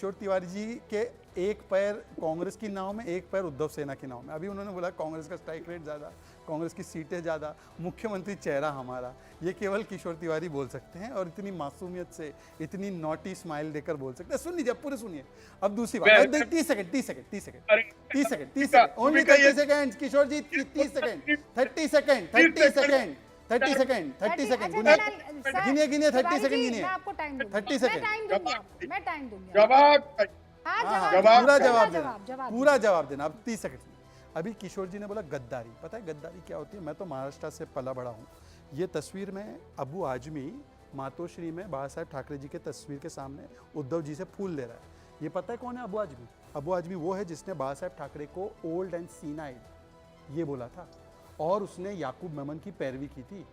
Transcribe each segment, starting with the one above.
किशोर तिवारी जी के एक पैर कांग्रेस की नाव में, एक पैर उद्धव सेना की नाव में। अभी उन्होंने बोला कांग्रेस का स्ट्राइक रेट ज़्यादा, कांग्रेस की सीटें ज़्यादा, मुख्यमंत्री चेहरा हमारा। ये केवल किशोर तिवारी बोल सकते हैं और इतनी मासूमियत से, इतनी नॉटी स्माइल देकर बोल सकते हैं। सुन लीजिए, पूरे सुनिए। अब दूसरी बात, 30 second 30 second 30 second 30 second 30 second, only 30 second Kishore ji, 30 second 30 second 30 second 30 second 30 second गिनिए गिनिए 30 सेकंड गिनिए। मैं आपको टाइम दूंगा, 30 मैं सेकंड टाइम दूंगा, मैं टाइम दूंगा। जवाब हाँ, पूरा जवाब देना, जवाब पूरा जवाब देना। अब 30 सेकंड। अभी किशोर जी ने बोला गद्दारी। पता है गद्दारी क्या होती है? मैं तो महाराष्ट्र से पला बड़ा हूँ। ये तस्वीर में अबू आजमी मातोश्री में बाबा साहेब ठाकरे जी के तस्वीर के सामने उद्धव जी से फूल ले रहा है। ये पता है कौन है अबू आजमी? अबू आजमी वो है जिसने बाबा साहेब ठाकरे को ओल्ड एंड सीनाइल ये बोला था और उसने याकूब मेमन की पैरवी की थी।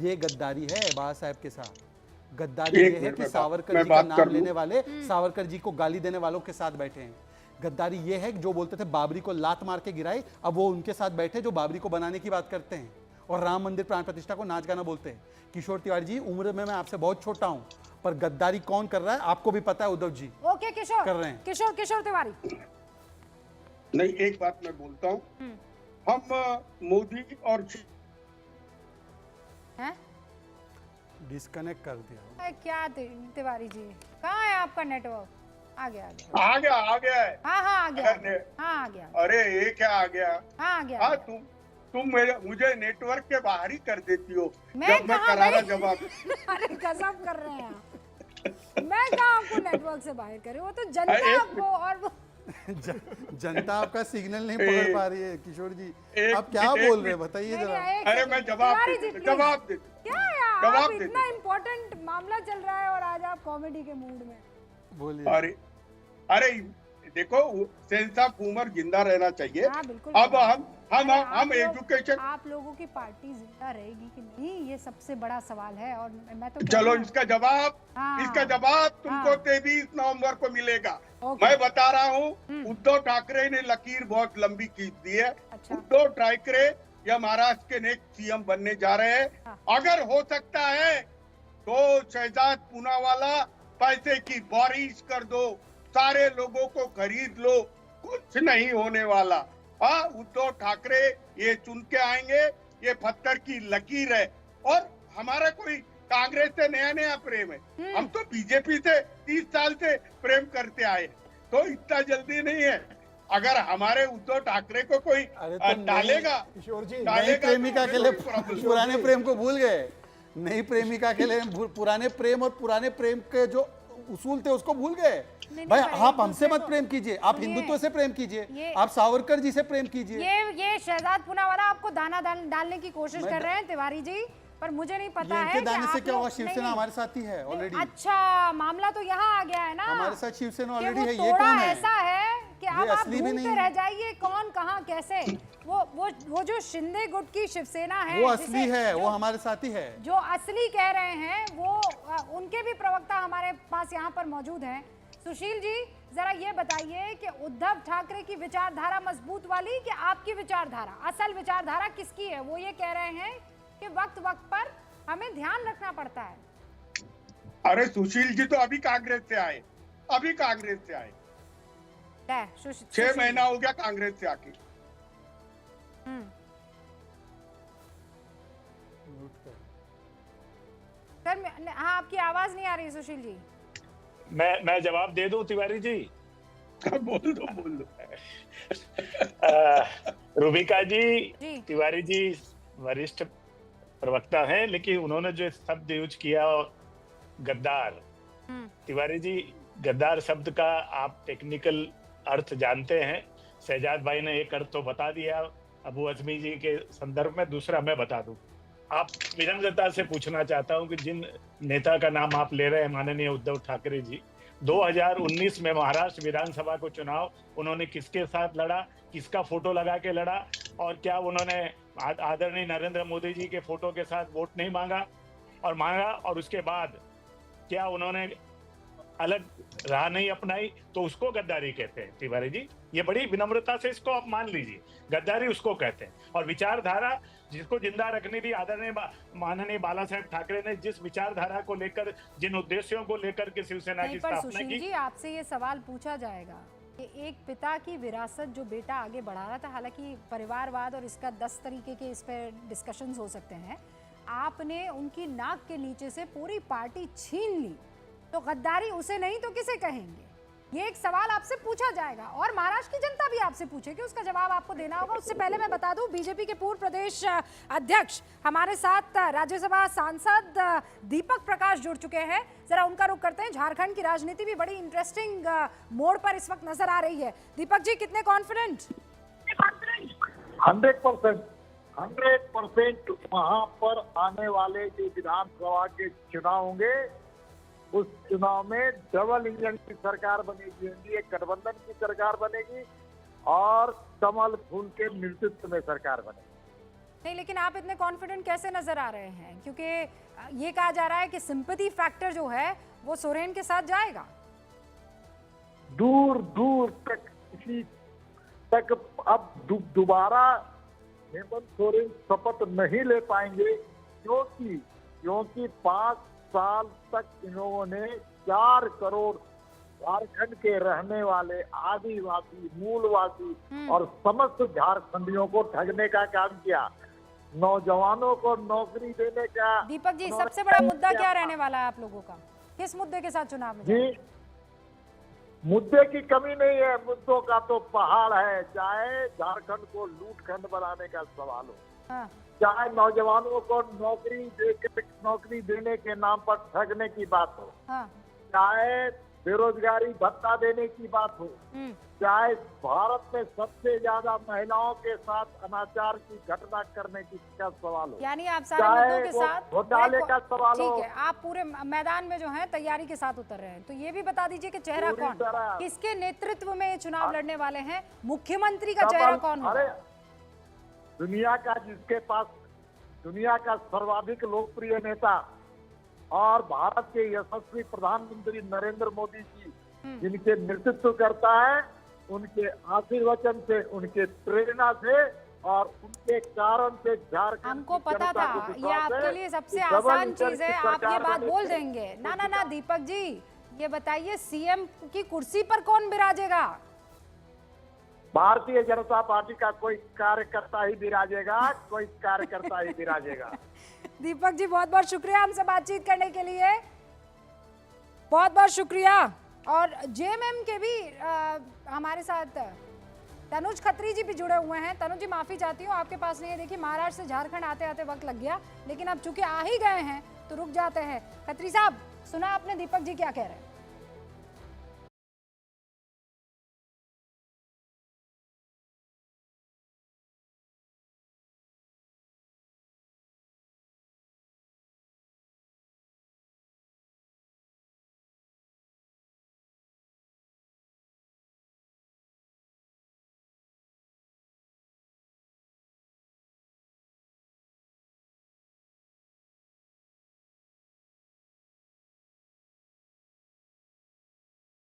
ये गद्दारी है बाबा साहेब के साथ। गद्दारी ये है कि सावरकर जी का नाम लेने वाले सावरकर जी को गाली देने वालों के साथ बैठे हैं। गद्दारी ये है जो बोलते थे बाबरी को लात मार के गिराई, अब वो उनके साथ बैठे जो बाबरी को बनाने की बात करते हैं और राम मंदिर प्राण प्रतिष्ठा को नाच गाना बोलते हैं। किशोर तिवारी जी, उम्र में मैं आपसे बहुत छोटा हूं, पर गद्दारी कौन कर रहा है आपको भी पता है। उद्धव जी ओके किशोर कर रहे हैं। किशोर तिवारी नहीं, एक बात मैं बोलता हूँ, हम मोदी और हैं? डिस्कनेक्ट कर दिया। क्या तिवारी जी, कहाँ है आपका नेटवर्क? आ गया आ गया है। हाँ आ गया, हाँ आ गया। अरे ये क्या आ गया? हाँ आ गया। हाँ, तुम मुझे नेटवर्क के बाहर ही कर देती हो मैं जब मैं करारा जवाब। अरे गजब कर रहे हैं आप। मैं कहाँ आपको नेटवर्क से बाहर कर रही हूँ, वो तो जनता आपको और वो जनता आपका सिग्नल नहीं पकड़ पा रही है। किशोर जी आप क्या बोल रहे हैं बताइए जरा। अरे मैं जवाब दे क्या यार, आप इतना इम्पोर्टेंट मामला चल रहा है और आज आप कॉमेडी के मूड में बोलिए। अरे देखो, सेंस ऑफ ह्यूमर जिंदा रहना चाहिए। हाँ, बिल्कुल। अब हम एजुकेशन, आप लोगों की पार्टी जिंदा रहेगी कि नहीं, ये सबसे बड़ा सवाल है। और मैं तो चलो इसका जवाब तुमको 23 नवंबर को मिलेगा। मैं बता रहा हूँ, उद्धव ठाकरे ने लकीर बहुत लंबी खींच दी है। अच्छा। उद्धव ठाकरे या महाराष्ट्र के नेक्स्ट सीएम बनने जा रहे हैं। अगर हो सकता है तो शहजाद पूनावाला पैसे की बारिश कर दो, सारे लोगों को खरीद लो, कुछ नहीं होने वाला। उद्धव ठाकरे ये चुन के आएंगे, ये पत्थर की लकीर है। और हमारा कोई कांग्रेस से नया प्रेम है, हम तो बीजेपी से 30 साल से प्रेम करते आए, तो इतना जल्दी नहीं है। अगर हमारे उद्धव ठाकरे को कोई डालेगा, किशोर जी नई प्रेमिका के लिए पुराने प्रेम को भूल गए। नई प्रेमिका के लिए पुराने प्रेम और पुराने प्रेम के जो उसूल थे उसको भूल गए। भाई आप हमसे मत प्रेम कीजिए, आप हिंदुत्व से प्रेम कीजिए, आप सावरकर जी से प्रेम कीजिए। ये शहजाद पूनावाला आपको दाना डालने की कोशिश कर रहे हैं तिवारी जी, पर मुझे नहीं पता है कि दाने से क्या हुआ। शिवसेना हमारे साथ ही है ऑलरेडी। अच्छा, मामला तो यहाँ आ गया है ना, हमारे साथ शिवसेना ऑलरेडी है। ये कौन है? ऐसा है कि अब आप ढूंढते रह जाइए कौन कहाँ कैसे। वो जो शिंदे गुट की शिवसेना है वो असली है, वो हमारे साथ ही है। जो असली कह रहे हैं वो उनके भी प्रवक्ता हमारे पास यहाँ पर मौजूद हैं। सुशील जी जरा ये बताइए कि उद्धव ठाकरे की विचारधारा मजबूत वाली कि आपकी विचारधारा, असल विचारधारा किसकी है? वो ये कह रहे हैं कि वक्त वक्त पर हमें ध्यान रखना पड़ता है। अरे सुशील जी तो अभी कांग्रेस से आए, 6 महीना हो गया कांग्रेस से आके। सर हाँ, आपकी आवाज नहीं आ रही सुशील जी। मैं जवाब दे दूं तिवारी जी? बोल दो। रूबिका जी, तिवारी जी वरिष्ठ प्रवक्ता हैं, लेकिन उन्होंने जो शब्द यूज किया गद्दार, तिवारी जी गद्दार शब्द का आप टेक्निकल अर्थ जानते हैं। शहजाद भाई ने एक अर्थ तो बता दिया अबू आजमी जी के संदर्भ में, दूसरा मैं बता दूं। आप विनम्रता से पूछना चाहता हूं कि जिन नेता का नाम आप ले रहे हैं माननीय उद्धव ठाकरे जी, 2019 में महाराष्ट्र विधानसभा को चुनाव उन्होंने किसके साथ लड़ा, किसका फोटो लगा के लड़ा, और क्या उन्होंने आदरणीय नरेंद्र मोदी जी के फोटो के साथ वोट नहीं मांगा? और उसके बाद क्या उन्होंने अलग राह नहीं अपनाई तो उसको गद्दारी कहते हैं तिवारी जी। ये बड़ी विनम्रता से इसको आप मान लीजिए, गद्दारी उसको कहते हैं। और विचारधारा जिसको जिंदा रखने भी आदरणीय माननीय बाला साहेब ठाकरे ने जिस विचारधारा को लेकर, जिन उद्देश्यों को लेकर के शिवसेना की स्थापना सुशील की। जी, आपसे ये सवाल पूछा जाएगा कि एक पिता की विरासत जो बेटा आगे बढ़ा रहा था, हालांकि परिवारवाद और इसका 10 तरीके के इस पर डिस्कशंस हो सकते हैं, आपने उनकी नाक के नीचे से पूरी पार्टी छीन ली, तो गद्दारी उसे नहीं तो किसे कहेंगे? ये एक सवाल आपसे पूछा जाएगा और महाराष्ट्र की जनता भी आपसे पूछेगी, उसका जवाब आपको देना होगा। उससे पहले मैं बता दूं, बीजेपी के पूर्व प्रदेश अध्यक्ष हमारे साथ राज्यसभा सांसद दीपक प्रकाश जुड़ चुके हैं। जरा उनका रुख करते हैं। झारखंड की राजनीति भी बड़ी इंटरेस्टिंग मोड़ पर इस वक्त नजर आ रही है। दीपक जी, कितने कॉन्फिडेंट? 100% वहां पर आने वाले जो विधानसभा के चुनाव होंगे, उस चुनाव में डबल इंजन की सरकार बनेगी, एनडीए गठबंधन की सरकार बनेगी और कमल फूल के नेतृत्व में सरकार बनेगी। नहीं, लेकिन आप इतने कॉन्फिडेंट कैसे नजर आ रहे हैं? क्योंकि ये कहा जा रहा है कि सिंपैथी फैक्टर जो है वो सोरेन के साथ जाएगा। दूर दूर तक किसी तक अब दोबारा हेमंत सोरेन शपथ नहीं ले पाएंगे, क्योंकि 5 साल तक इन्होंने 4 करोड़ झारखंड के रहने वाले आदिवासी, मूलवासी और समस्त झारखंडियों को ठगने का काम किया, नौजवानों को नौकरी देने का। दीपक जी, सबसे बड़ा मुद्दा क्या रहने वाला है आप लोगों का? किस मुद्दे के साथ चुनाव में? जी, मुद्दे की कमी नहीं है, मुद्दों का तो पहाड़ है। चाहे झारखंड को लूटखंड बनाने का सवाल हो, हाँ। चाहे नौजवानों को नौकरी देने के नाम पर ठगने की बात हो, हाँ। चाहे बेरोजगारी भत्ता देने की बात हो, चाहे भारत में सबसे ज्यादा महिलाओं के साथ अनाचार की घटना करने का सवाल हो, यानी आप सारे मुद्दों के साथ घोटाले का सवाल हो। ठीक है, आप पूरे मैदान में जो है तैयारी के साथ उतर रहे हैं। तो ये भी बता दीजिए कि चेहरा कौन, किसके नेतृत्व में चुनाव लड़ने वाले हैं? मुख्यमंत्री का चेहरा कौन होगा? दुनिया का सर्वाधिक लोकप्रिय नेता और भारत के यशस्वी प्रधानमंत्री नरेंद्र मोदी जी जिनके नेतृत्व करता है, उनके आशीर्वचन से, उनके प्रेरणा से और उनके कारण से झारखंड हमको पता था ये आपके लिए सबसे आसान चीज है, आप ये बात बोल देंगे। ना दीपक जी, ये बताइए सीएम की कुर्सी पर कौन विराजेगा? भारतीय जनता पार्टी का कोई कार्यकर्ता ही विराजेगा, कोई कार्यकर्ता ही विराजेगा। दीपक जी, बहुत बहुत शुक्रिया हमसे बातचीत करने के लिए, बहुत बहुत शुक्रिया। और जेएमएम के भी हमारे साथ तनुज खत्री जी भी जुड़े हुए हैं। तनुज जी, माफी चाहती हूँ, आपके पास नहीं है। देखिए, महाराष्ट्र से झारखंड आते आते वक्त लग गया, लेकिन अब चूंकि आ ही गए हैं तो रुक जाते हैं। खत्री साहब, सुना आपने दीपक जी क्या कह रहे हैं?